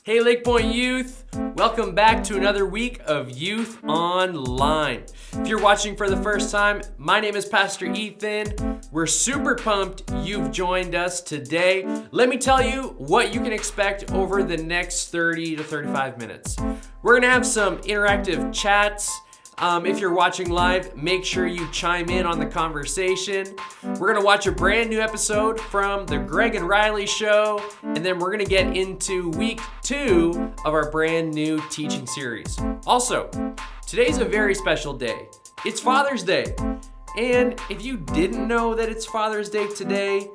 Hey LakePoint Youth, welcome back to another week of Youth Online. If you're watching for the first time, my name is Pastor Ethan. We're super pumped you've joined us today. Let me tell you what you can expect over the next 30 to 35 minutes. We're gonna have some interactive chats. If you're watching live, make sure you chime in on the conversation. We're gonna watch a brand new episode from the Greg and Riley Show, and then we're gonna get into week 2 of our brand new teaching series. Also, today's a very special day. It's Father's Day. And if you didn't know that it's Father's Day today,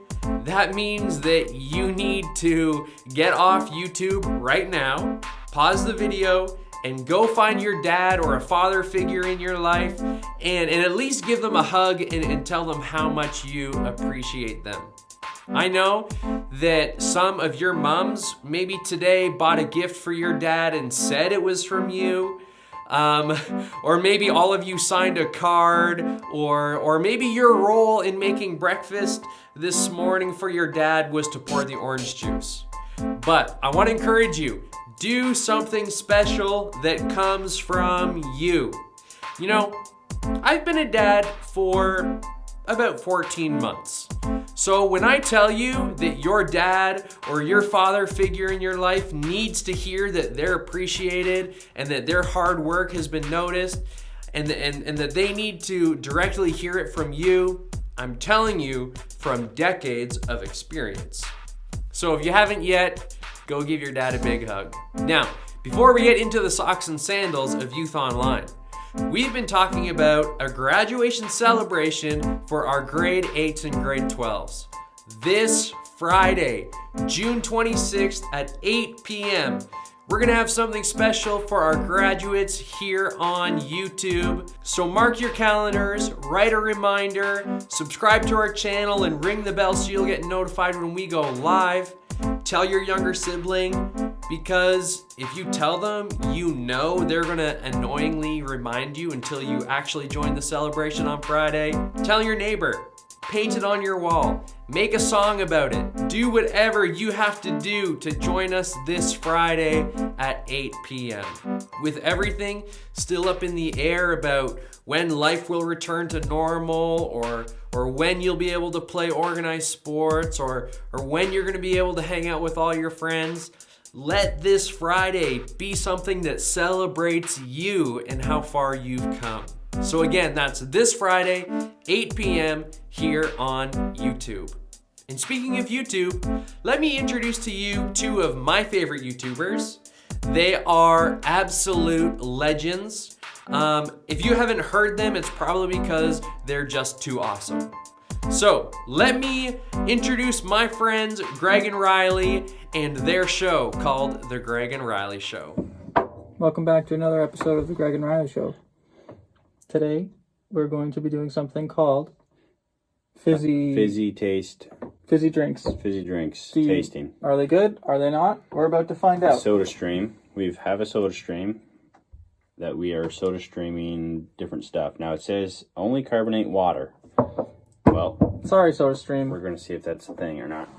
that means that you need to get off YouTube right now, pause the video, and go find your dad or a father figure in your life and at least give them a hug and tell them how much you appreciate them. I know that some of your moms maybe today bought a gift for your dad and said it was from you. Or maybe all of you signed a card, or maybe your role in making breakfast this morning for your dad was to pour the orange juice. But I want to encourage you, do something special that comes from you. You know, I've been a dad for about 14 months. So when I tell you that your dad or your father figure in your life needs to hear that they're appreciated and that their hard work has been noticed and that they need to directly hear it from you, I'm telling you from decades of experience. So if you haven't yet, go give your dad a big hug. Now, before we get into the socks and sandals of Youth Online, we've been talking about a graduation celebration for our grade 8s and grade 12s. This Friday, June 26th at 8 p.m., we're gonna have something special for our graduates here on YouTube. So mark your calendars, write a reminder, subscribe to our channel, and ring the bell so you'll get notified when we go live. Tell your younger sibling, because if you tell them, you know they're gonna annoyingly remind you until you actually join the celebration on Friday. Tell your neighbor, paint it on your wall, make a song about it. Do whatever you have to do to join us this Friday at 8 p.m. With everything still up in the air about when life will return to normal, or when you'll be able to play organized sports, or when you're gonna be able to hang out with all your friends, let this Friday be something that celebrates you and how far you've come. So again, that's this Friday, 8 p.m. here on YouTube. And speaking of YouTube, let me introduce to you 2 of my favorite YouTubers. They are absolute legends. If you haven't heard them, it's probably because they're just too awesome. So let me introduce my friends Greg and Riley and their show called The Greg and Riley Show. Welcome back to another episode of The Greg and Riley Show. Today, we're going to be doing something called fizzy drinks. Fizzy drinks tasting. Are they good? Are they not? We're about to find out. Soda stream. We have a soda stream that we are soda streaming different stuff. Now it says only carbonate water. Well, sorry, soda stream. We're going to see if that's a thing or not.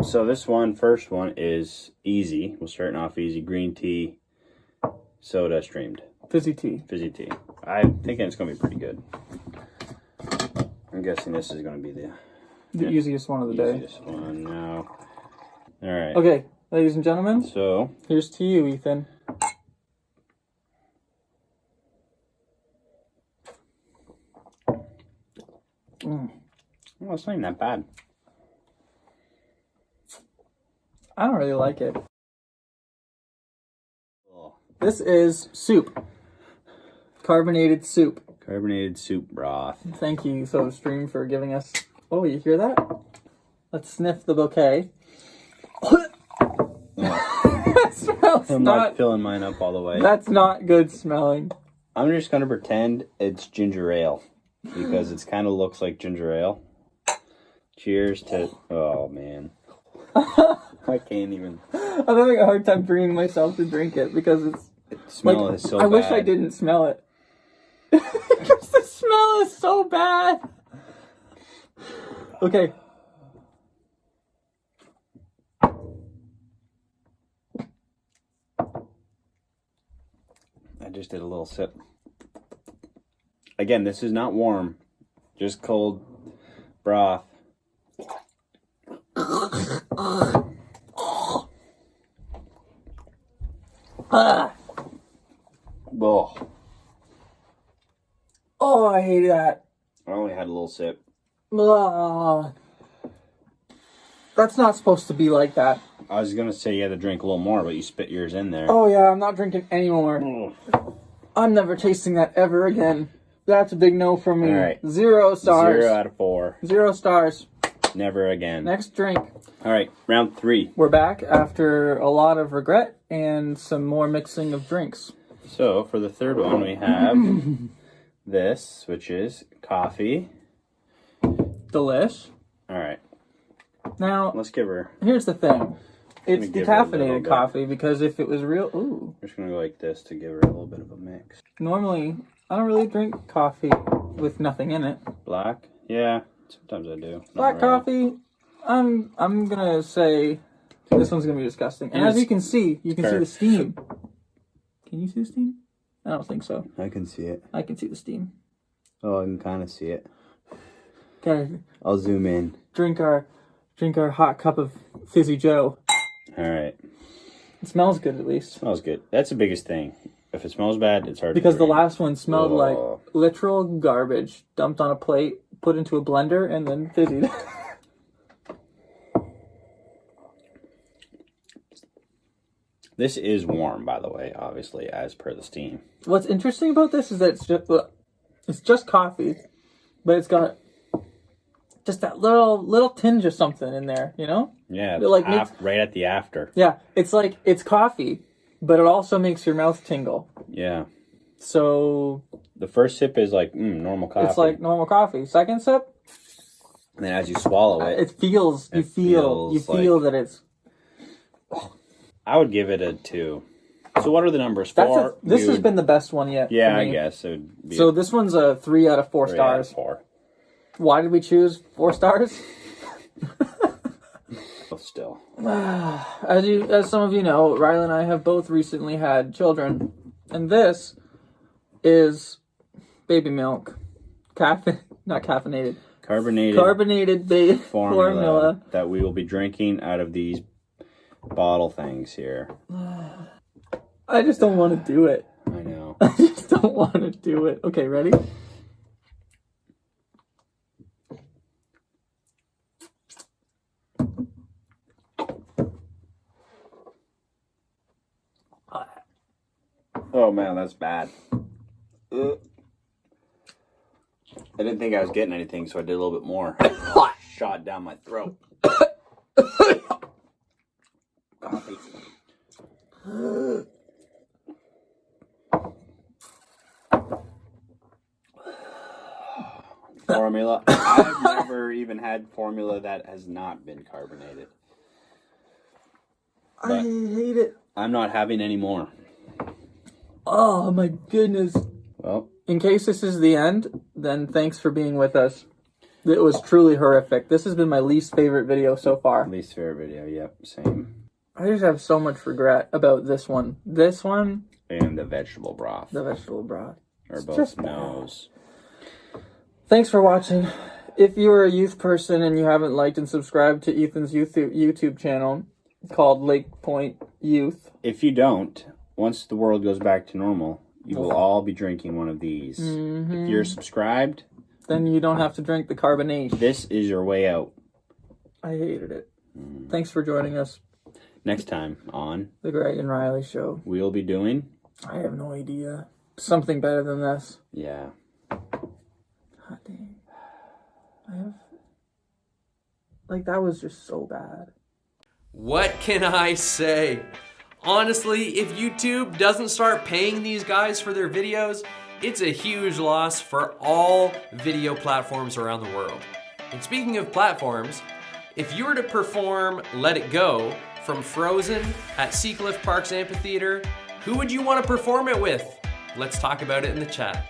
So this first one is easy. We're starting off easy. Green tea soda streamed. Fizzy tea. Fizzy tea. I'm thinking it's going to be pretty good. I'm guessing this is going to be the easiest one of the day. Easiest one now. All right. Okay, ladies and gentlemen. So here's to you, Ethan. Well, it's not even that bad. I don't really like it. This is soup. Carbonated soup. Carbonated soup broth. Thank you, SodaStream, for giving us... Oh, you hear that? Let's sniff the bouquet. That smells I'm not filling mine up all the way. That's not good smelling. I'm just going to pretend it's ginger ale, because it kind of looks like ginger ale. Cheers to... Oh, man. I can't even... I'm having a hard time bringing myself to drink it, because it's... The smell is so bad. I wish I didn't smell it. Because the smell is so bad. Okay. I just did a little sip. Again, this is not warm, just cold broth. Oh, Oh, I hate that. I only had a little sip. That's not supposed to be like that. I was gonna say you had to drink a little more, but you spit yours in there. Oh yeah, I'm not drinking anymore. I'm never tasting that ever again. That's a big no from me. All right. 0 stars. 0 out of 4. 0 stars. Never again. Next drink. All right, round 3. We're back after a lot of regret and some more mixing of drinks. So for the third one, we have this, which is coffee. Delish. All right, Now, let's give her. here's the thing. It's give her a little decaffeinated bit. coffee because if it was real... Ooh. We're just gonna go like this to give her a little bit of a mix. Normally, I don't really drink coffee with nothing in it. Black? Yeah, sometimes I do. Not Black really. coffee, I'm gonna say this one's gonna be disgusting. And as you can see, see the steam. Can you see the steam? I don't think so. I can see it. I can see the steam. Oh, I can kind of see it. Okay, I'll zoom in. drink our hot cup of Fizzy Joe. All right, It smells good at least. smells good. That's the biggest thing. If it smells bad, it's hard Because to the drink. last one smelled like Oh. literal garbage dumped on a plate, put into a blender, and then fizzied. This is warm, by the way, obviously, as per the steam. What's interesting about this is that it's just coffee, but it's got just that little tinge of something in there, you know? Yeah, It, like, makes- right at the after. Yeah, it's like it's coffee, but it also makes your mouth tingle. Yeah. So The first sip is like normal coffee. it's like normal coffee. Second sip, and then as you swallow it, it feels you feel feels that it's I would give it a 2. So what are the numbers? that's 4? this has been the best one yet. Yeah, for I me. guess it would be So this one's a 3 out of 4 3 out of stars. 4. Why did we choose 4 stars? But still, As some of you know, Riley and I have both recently had children, and this is baby milk, not caffeinated, carbonated baby formula. that we will be drinking out of these bottle things here. I just don't want to do it. I know. I just don't want to do it. Okay, ready? Oh man, that's bad. Ugh. I didn't think I was getting anything, so I did a little bit more. Shot down my throat. Coffee. Formula. I've never even had formula that has not been carbonated. I hate it. I'm not having any more. Oh my goodness. Well, In case this is the end, then thanks for being with us. It was truly horrific. This has been my least favorite video so far. least favorite video. Yep, same. I just have so much regret about this one. This one, And the vegetable broth. the vegetable broth. Or It's both just bad. nose. Thanks for watching. If you are a youth person and you haven't liked and subscribed to Ethan's YouTube channel called LakePoint Youth, If you don't, once the world goes back to normal, you will all be drinking one of these. If you're subscribed, then you don't have to drink the carbonation. this is your way out. I hated it. Thanks for joining us. Next time on, The Greg and Riley Show. we'll be doing, I have no idea. Something better than this. yeah, God dang. I have... Like, that was just so bad. What can I say? Honestly, if YouTube doesn't start paying these guys for their videos, it's a huge loss for all video platforms around the world. And speaking of platforms, if you were to perform Let It Go from Frozen at Seacliff Park's amphitheater, who would you want to perform it with? Let's talk about it in the chat.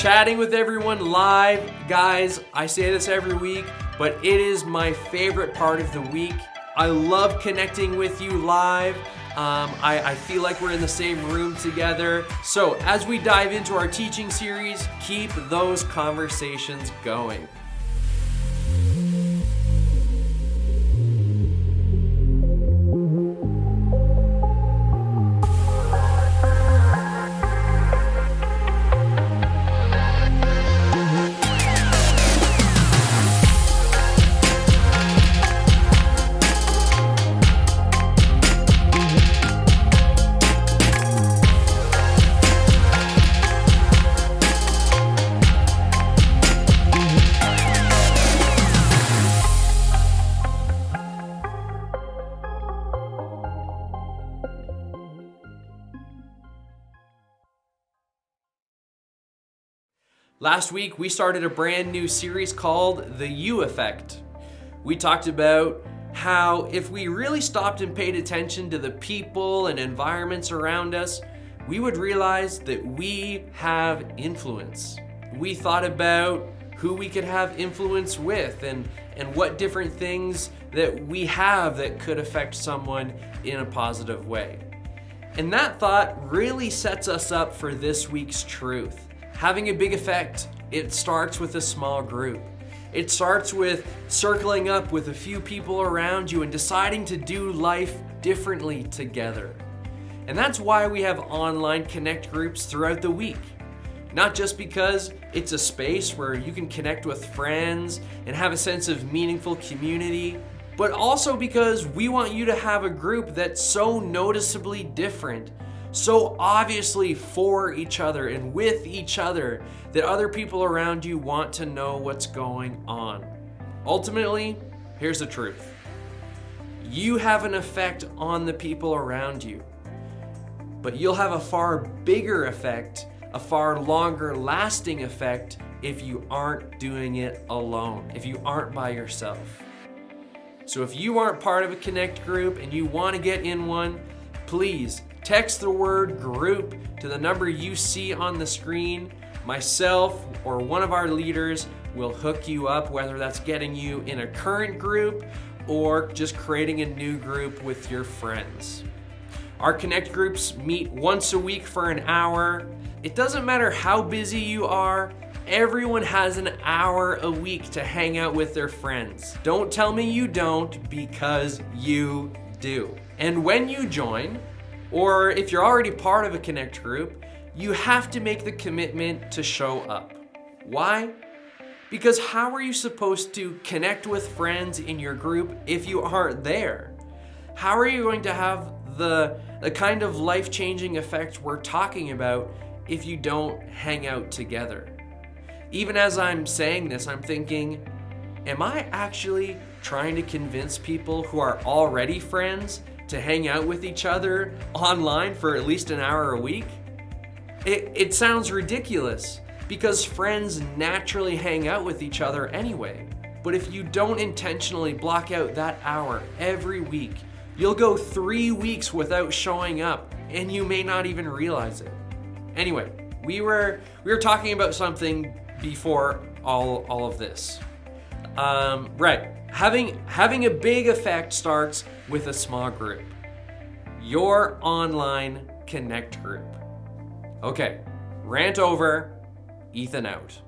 chatting with everyone live. Guys, I say this every week, but it is my favorite part of the week. I love connecting with you live. I feel like we're in the same room together. So as we dive into our teaching series, keep those conversations going. Last week, we started a brand new series called The You Effect. We talked about how if we really stopped and paid attention to the people and environments around us, we would realize that we have influence. We thought about who we could have influence with and what different things that we have that could affect someone in a positive way. And that thought really sets us up for this week's truth. Having a big effect, it starts with a small group. It starts with circling up with a few people around you and deciding to do life differently together. And that's why we have online connect groups throughout the week. Not just because it's a space where you can connect with friends and have a sense of meaningful community, but also because we want you to have a group that's so noticeably different, so obviously for each other and with each other, that other people around you want to know what's going on. Ultimately, here's the truth. You have an effect on the people around you, but you'll have a far bigger effect, a far longer lasting effect if you aren't doing it alone, if you aren't by yourself. So if you aren't part of a Connect group and you want to get in one, please text the word group to the number you see on the screen. Myself or one of our leaders will hook you up, whether that's getting you in a current group or just creating a new group with your friends. Our Connect groups meet once a week for an hour. It doesn't matter how busy you are, everyone has an hour a week to hang out with their friends. Don't tell me you don't, because you do. And when you join, or if you're already part of a Connect group, you have to make the commitment to show up. Why? Because how are you supposed to connect with friends in your group if you aren't there? How are you going to have the kind of life-changing effect we're talking about if you don't hang out together? Even as I'm saying this, I'm thinking, am I actually trying to convince people who are already friends to hang out with each other online for at least an hour a week? It sounds ridiculous because friends naturally hang out with each other anyway. But if you don't intentionally block out that hour every week, you'll go 3 weeks without showing up and you may not even realize it. Anyway, we were talking about something before all of this. Right. Having a big effect starts with a small group. Your online Connect group. Okay, rant over, Ethan out.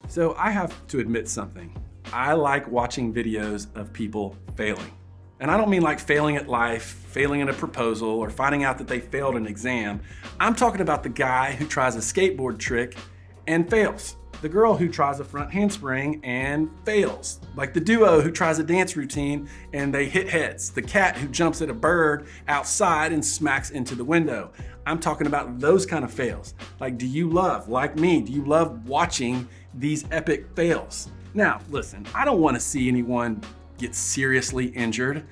So I have to admit something. I like watching videos of people failing. And I don't mean like failing at life, failing in a proposal, or finding out that they failed an exam. I'm talking about the guy who tries a skateboard trick and fails. The girl who tries a front handspring and fails. Like the duo who tries a dance routine and they hit heads. The cat who jumps at a bird outside and smacks into the window. I'm talking about those kind of fails. Like, do you love, like me, do you love watching these epic fails? Now, listen, I don't want to see anyone get seriously injured,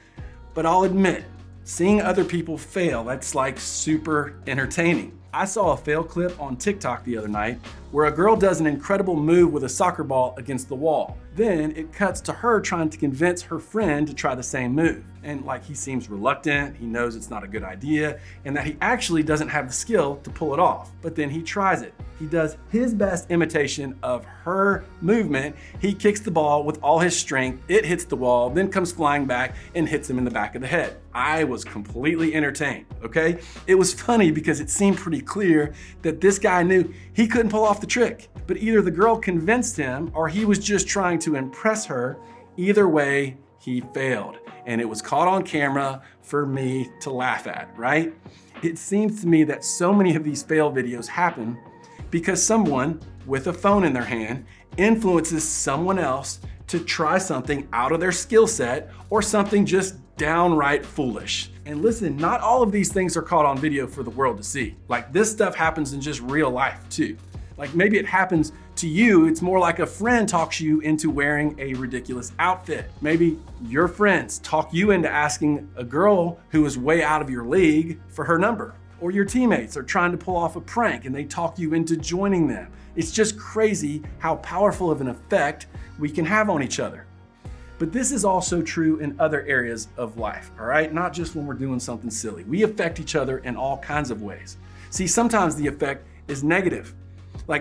but I'll admit, seeing other people fail, that's like super entertaining. I saw a fail clip on TikTok the other night where a girl does an incredible move with a soccer ball against the wall. Then it cuts to her trying to convince her friend to try the same move. And he seems reluctant, he knows it's not a good idea, and that he actually doesn't have the skill to pull it off. But then he tries it. He does his best imitation of her movement. He kicks the ball with all his strength, it hits the wall, then comes flying back and hits him in the back of the head. I was completely entertained, okay? It was funny because it seemed pretty clear that this guy knew he couldn't pull off the trick. But either the girl convinced him or he was just trying to impress her. Either way, he failed. And it was caught on camera for me to laugh at, right? It seems to me that so many of these fail videos happen because someone with a phone in their hand influences someone else to try something out of their skill set or something just downright foolish. And listen, not all of these things are caught on video for the world to see. This stuff happens in just real life too. Maybe it happens to you, it's more like a friend talks you into wearing a ridiculous outfit. Maybe your friends talk you into asking a girl who is way out of your league for her number. Or your teammates are trying to pull off a prank and they talk you into joining them. It's just crazy how powerful of an effect we can have on each other. But this is also true in other areas of life, all right? Not just when we're doing something silly. We affect each other in all kinds of ways. See, sometimes the effect is negative.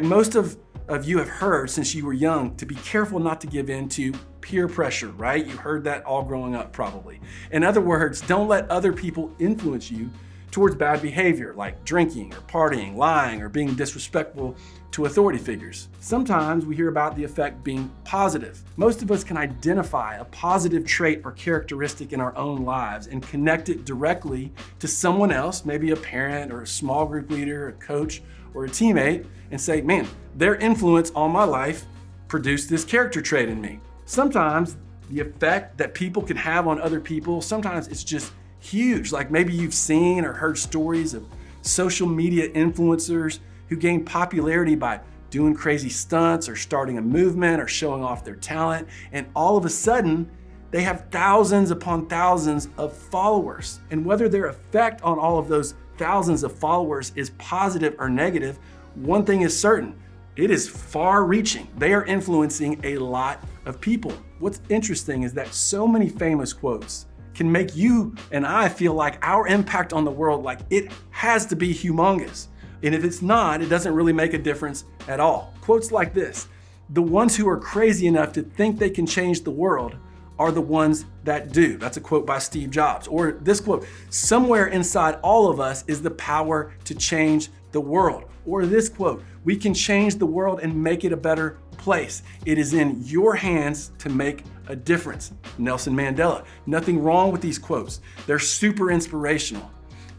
Most of you have heard since you were young to be careful not to give in to peer pressure, right? You heard that all growing up probably. In other words, don't let other people influence you towards bad behavior like drinking or partying, lying, or being disrespectful to authority figures. Sometimes we hear about the effect being positive. Most of us can identify a positive trait or characteristic in our own lives and connect it directly to someone else, maybe a parent or a small group leader, a coach, or a teammate, and say, man, their influence on my life produced this character trait in me. Sometimes the effect that people can have on other people, sometimes it's just huge. Maybe you've seen or heard stories of social media influencers who gain popularity by doing crazy stunts or starting a movement or showing off their talent. And all of a sudden, they have thousands upon thousands of followers. And whether their effect on all of those thousands of followers is positive or negative, one thing is certain, it is far reaching. They are influencing a lot of people. What's interesting is that so many famous quotes can make you and I feel like our impact on the world, it has to be humongous. And if it's not, it doesn't really make a difference at all. Quotes like this, the ones who are crazy enough to think they can change the world are the ones that do. That's a quote by Steve Jobs. Or this quote, somewhere inside all of us is the power to change the world. Or this quote, we can change the world and make it a better place. It is in your hands to make a difference. Nelson Mandela. Nothing wrong with these quotes. They're super inspirational.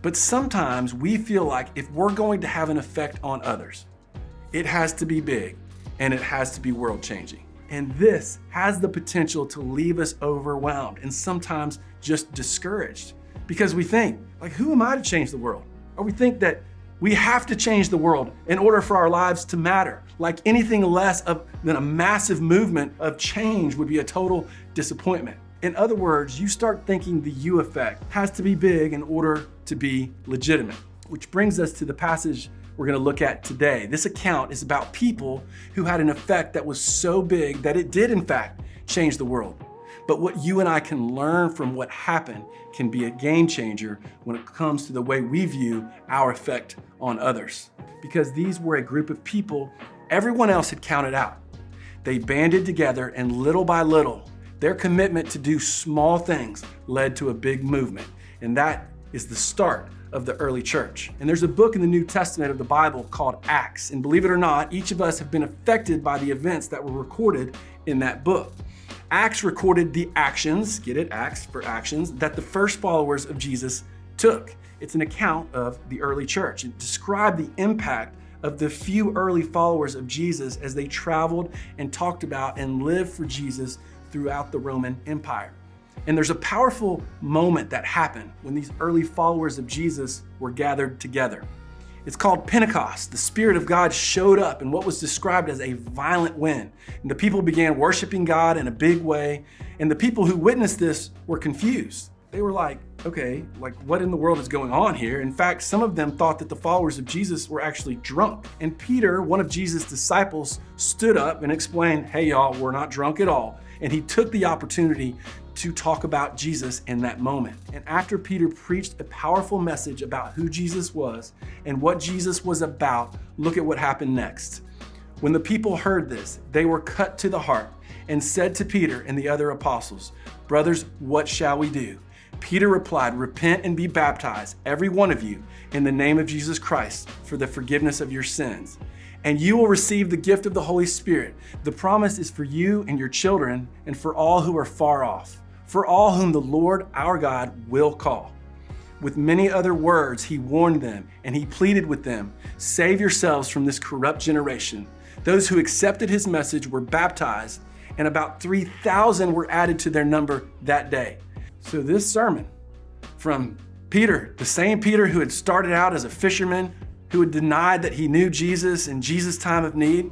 But sometimes we feel like if we're going to have an effect on others, it has to be big and it has to be world changing. And this has the potential to leave us overwhelmed and sometimes just discouraged because we think, who am I to change the world? Or we think that we have to change the world in order for our lives to matter. Anything less than a massive movement of change would be a total disappointment. In other words, you start thinking the you effect has to be big in order to be legitimate. Which brings us to the passage we're going to look at today. This account is about people who had an effect that was so big that it did in fact change the world. But what you and I can learn from what happened can be a game changer when it comes to the way we view our effect on others. Because these were a group of people everyone else had counted out. They banded together and little by little, their commitment to do small things led to a big movement. And that is the start of the early church. And there's a book in the New Testament of the Bible called Acts. And believe it or not, each of us have been affected by the events that were recorded in that book. Acts recorded the actions, get it, Acts for actions, that the first followers of Jesus took. It's an account of the early church. It described the impact of the few early followers of Jesus as they traveled and talked about and lived for Jesus throughout the Roman Empire. And there's a powerful moment that happened when these early followers of Jesus were gathered together. It's called Pentecost. The Spirit of God showed up in what was described as a violent wind. And the people began worshiping God in a big way. And the people who witnessed this were confused. They were like, okay, like what in the world is going on here? In fact, some of them thought that the followers of Jesus were actually drunk. And Peter, one of Jesus' disciples, stood up and explained, hey y'all, we're not drunk at all. And he took the opportunity to talk about Jesus in that moment. And after Peter preached a powerful message about who Jesus was and what Jesus was about, look at what happened next. When the people heard this, they were cut to the heart and said to Peter and the other apostles, brothers, what shall we do? Peter replied, repent and be baptized, every one of you, in the name of Jesus Christ for the forgiveness of your sins. And you will receive the gift of the Holy Spirit. The promise is for you and your children and for all who are far off, for all whom the Lord our God will call. With many other words, he warned them and he pleaded with them, save yourselves from this corrupt generation. Those who accepted his message were baptized, and about 3,000 were added to their number that day. So this sermon from Peter, the same Peter who had started out as a fisherman, who had denied that he knew Jesus in Jesus' time of need,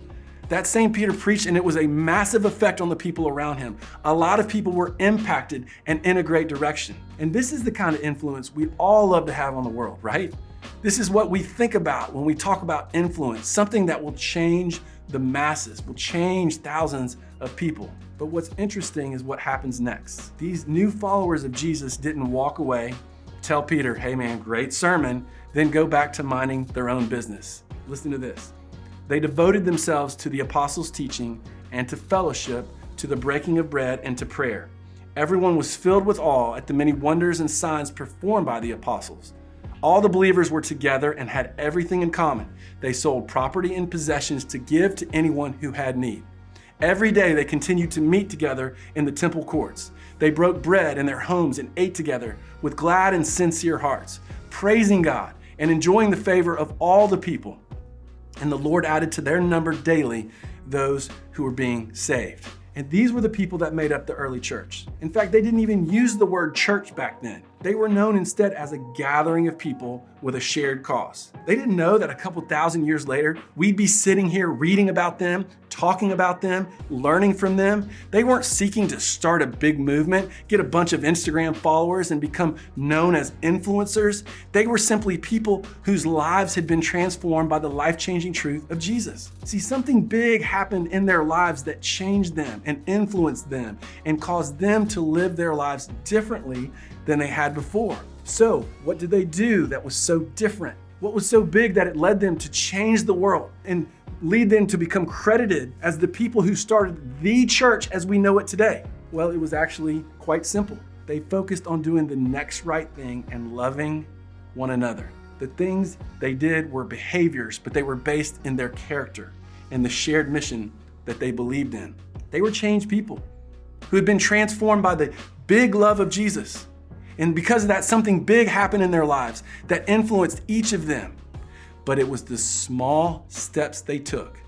that same Peter preached, and it was a massive effect on the people around him. A lot of people were impacted and in a great direction. And this is the kind of influence we all love to have on the world, right? This is what we think about when we talk about influence, something that will change the masses, will change thousands of people. But what's interesting is what happens next. These new followers of Jesus didn't walk away, tell Peter, hey man, great sermon, then go back to minding their own business. Listen to this. They devoted themselves to the apostles' teaching and to fellowship, to the breaking of bread and to prayer. Everyone was filled with awe at the many wonders and signs performed by the apostles. All the believers were together and had everything in common. They sold property and possessions to give to anyone who had need. Every day they continued to meet together in the temple courts. They broke bread in their homes and ate together with glad and sincere hearts, praising God and enjoying the favor of all the people. And the Lord added to their number daily those who were being saved. And these were the people that made up the early church. In fact, they didn't even use the word church back then. They were known instead as a gathering of people with a shared cause. They didn't know that a couple thousand years later, we'd be sitting here reading about them, talking about them, learning from them. They weren't seeking to start a big movement, get a bunch of Instagram followers, and become known as influencers. They were simply people whose lives had been transformed by the life-changing truth of Jesus. See, something big happened in their lives that changed them and influenced them and caused them to live their lives differently than they had before. So, what did they do that was so different? What was so big that it led them to change the world and lead them to become credited as the people who started the church as we know it today? Well, it was actually quite simple. They focused on doing the next right thing and loving one another. The things they did were behaviors, but they were based in their character and the shared mission that they believed in. They were changed people who had been transformed by the big love of Jesus. And because of that, something big happened in their lives that influenced each of them. But it was the small steps they took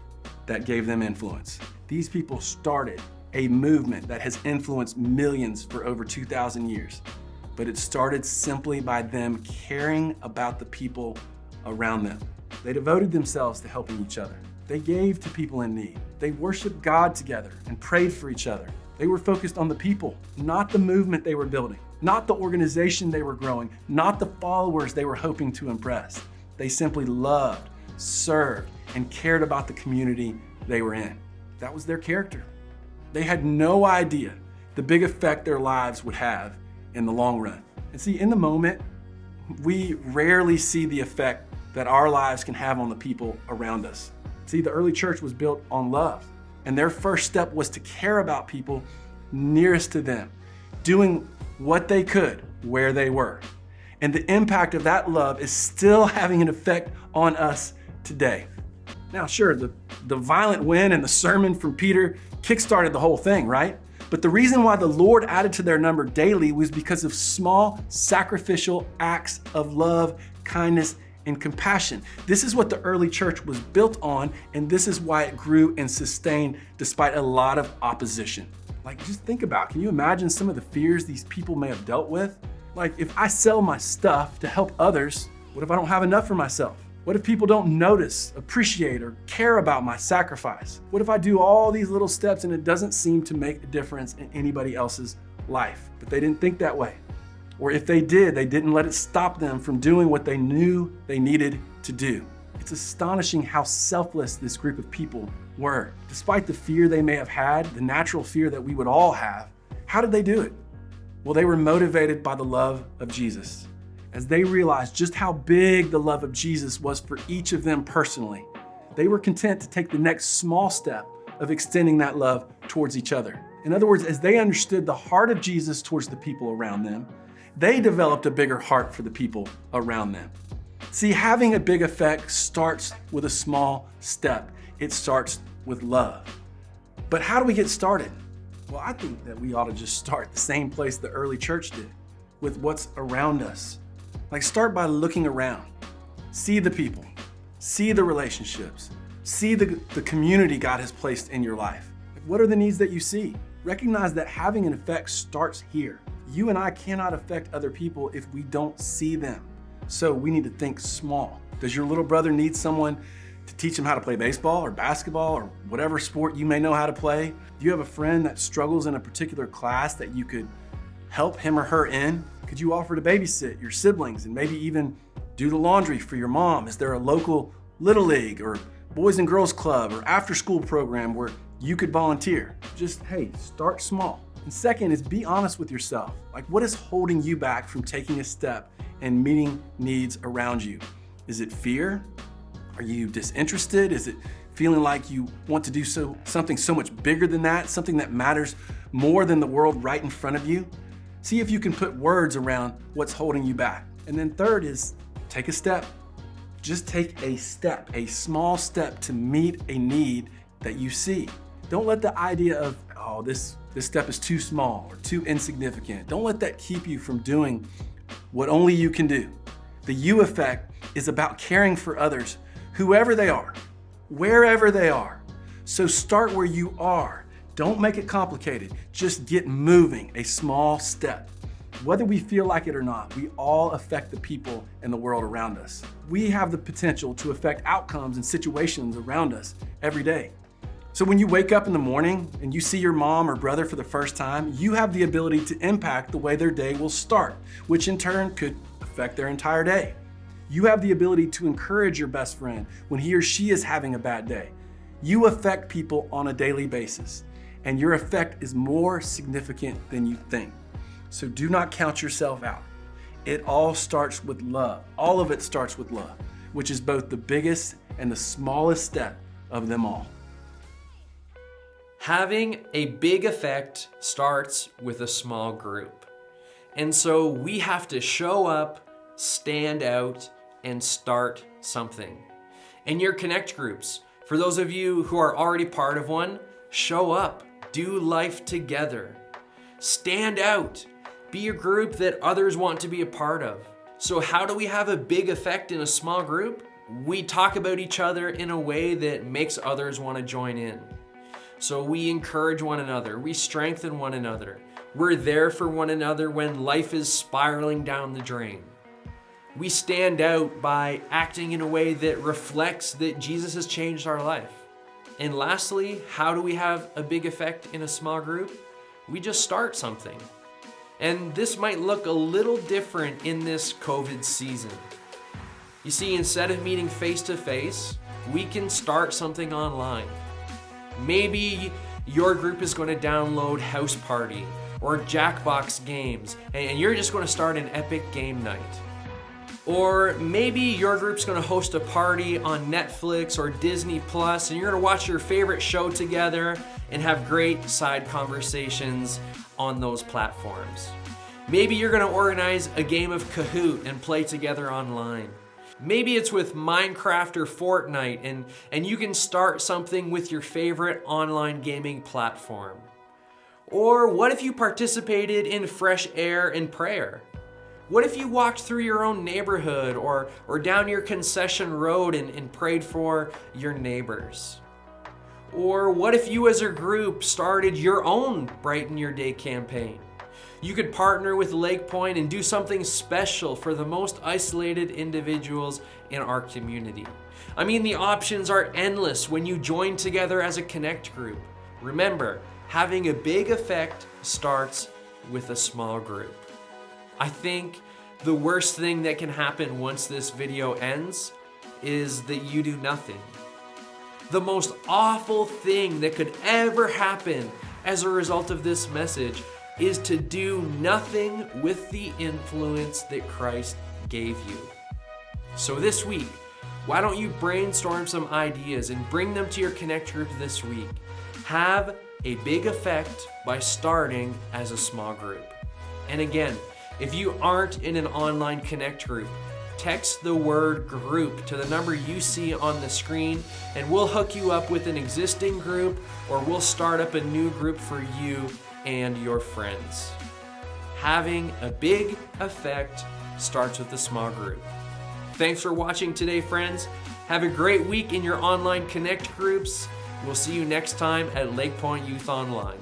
that gave them influence. These people started a movement that has influenced millions for over 2,000 years. But it started simply by them caring about the people around them. They devoted themselves to helping each other. They gave to people in need. They worshiped God together and prayed for each other. They were focused on the people, not the movement they were building, not the organization they were growing, not the followers they were hoping to impress. They simply loved, served, and cared about the community they were in. That was their character. They had no idea the big effect their lives would have in the long run. And see, in the moment, we rarely see the effect that our lives can have on the people around us. See, the early church was built on love, and their first step was to care about people nearest to them, doing what they could where they were. And the impact of that love is still having an effect on us today. Now, sure, the violent win and the sermon from Peter kickstarted the whole thing, right? But the reason why the Lord added to their number daily was because of small sacrificial acts of love, kindness, and compassion. This is what the early church was built on, and this is why it grew and sustained despite a lot of opposition. Like, just think about, can you imagine some of the fears these people may have dealt with? Like, if I sell my stuff to help others, what if I don't have enough for myself? What if people don't notice, appreciate, or care about my sacrifice? What if I do all these little steps and it doesn't seem to make a difference in anybody else's life? But they didn't think that way. Or if they did, they didn't let it stop them from doing what they knew they needed to do. It's astonishing how selfless this group of people were. Despite the fear they may have had, the natural fear that we would all have, how did they do it? Well, they were motivated by the love of Jesus. As they realized just how big the love of Jesus was for each of them personally, they were content to take the next small step of extending that love towards each other. In other words, as they understood the heart of Jesus towards the people around them, they developed a bigger heart for the people around them. See, having a big effect starts with a small step. It starts with love. But how do we get started? Well, I think that we ought to just start the same place the early church did, with what's around us. Like, start by looking around. See the people. See the relationships. See the community God has placed in your life. What are the needs that you see? Recognize that having an effect starts here. You and I cannot affect other people if we don't see them. So we need to think small. Does your little brother need someone to teach him how to play baseball or basketball or whatever sport you may know how to play? Do you have a friend that struggles in a particular class that you could help him or her in? Could you offer to babysit your siblings and maybe even do the laundry for your mom? Is there a local Little League or Boys and Girls Club or after school program where you could volunteer? Just, hey, start small. And second is be honest with yourself. Like, what is holding you back from taking a step and meeting needs around you? Is it fear? Are you disinterested? Is it feeling like you want to do something so much bigger than that, something that matters more than the world right in front of you? See if you can put words around what's holding you back. And then third is take a step. Just take a step, a small step to meet a need that you see. Don't let the idea of, oh, this step is too small or too insignificant. Don't let that keep you from doing what only you can do. The you effect is about caring for others, whoever they are, wherever they are. So start where you are. Don't make it complicated. Just get moving, a small step. Whether we feel like it or not, we all affect the people in the world around us. We have the potential to affect outcomes and situations around us every day. So when you wake up in the morning and you see your mom or brother for the first time, you have the ability to impact the way their day will start, which in turn could affect their entire day. You have the ability to encourage your best friend when he or she is having a bad day. You affect people on a daily basis, and your effect is more significant than you think. So do not count yourself out. It all starts with love. All of it starts with love, which is both the biggest and the smallest step of them all. Having a big effect starts with a small group. And so we have to show up, stand out, and start something. In your Connect groups, for those of you who are already part of one, show up, do life together. Stand out, be a group that others want to be a part of. So how do we have a big effect in a small group? We talk about each other in a way that makes others want to join in. So we encourage one another, we strengthen one another. We're there for one another when life is spiraling down the drain. We stand out by acting in a way that reflects that Jesus has changed our life. And lastly, how do we have a big effect in a small group? We just start something. And this might look a little different in this COVID season. You see, instead of meeting face to face, we can start something online. Maybe your group is going to download House Party or Jackbox games, and you're just going to start an epic game night. Or maybe your group's going to host a party on Netflix or Disney Plus, and you're going to watch your favorite show together and have great side conversations on those platforms. Maybe you're going to organize a game of Kahoot and play together online. Maybe it's with Minecraft or Fortnite, and you can start something with your favorite online gaming platform. Or what if you participated in Fresh Air and Prayer? What if you walked through your own neighborhood or down your concession road and prayed for your neighbors? Or what if you as a group started your own Brighten Your Day campaign? You could partner with LakePoint and do something special for the most isolated individuals in our community. I mean, the options are endless when you join together as a Connect group. Remember, having a big effect starts with a small group. I think the worst thing that can happen once this video ends is that you do nothing. The most awful thing that could ever happen as a result of this message is to do nothing with the influence that Christ gave you. So this week, why don't you brainstorm some ideas and bring them to your Connect group this week? Have a big effect by starting as a small group. And again, if you aren't in an online Connect group, text the word group to the number you see on the screen, and we'll hook you up with an existing group, or we'll start up a new group for you and your friends. Having a big effect starts with a small group. Thanks for watching today, friends. Have a great week in your online Connect groups. We'll see you next time at LakePoint Youth Online.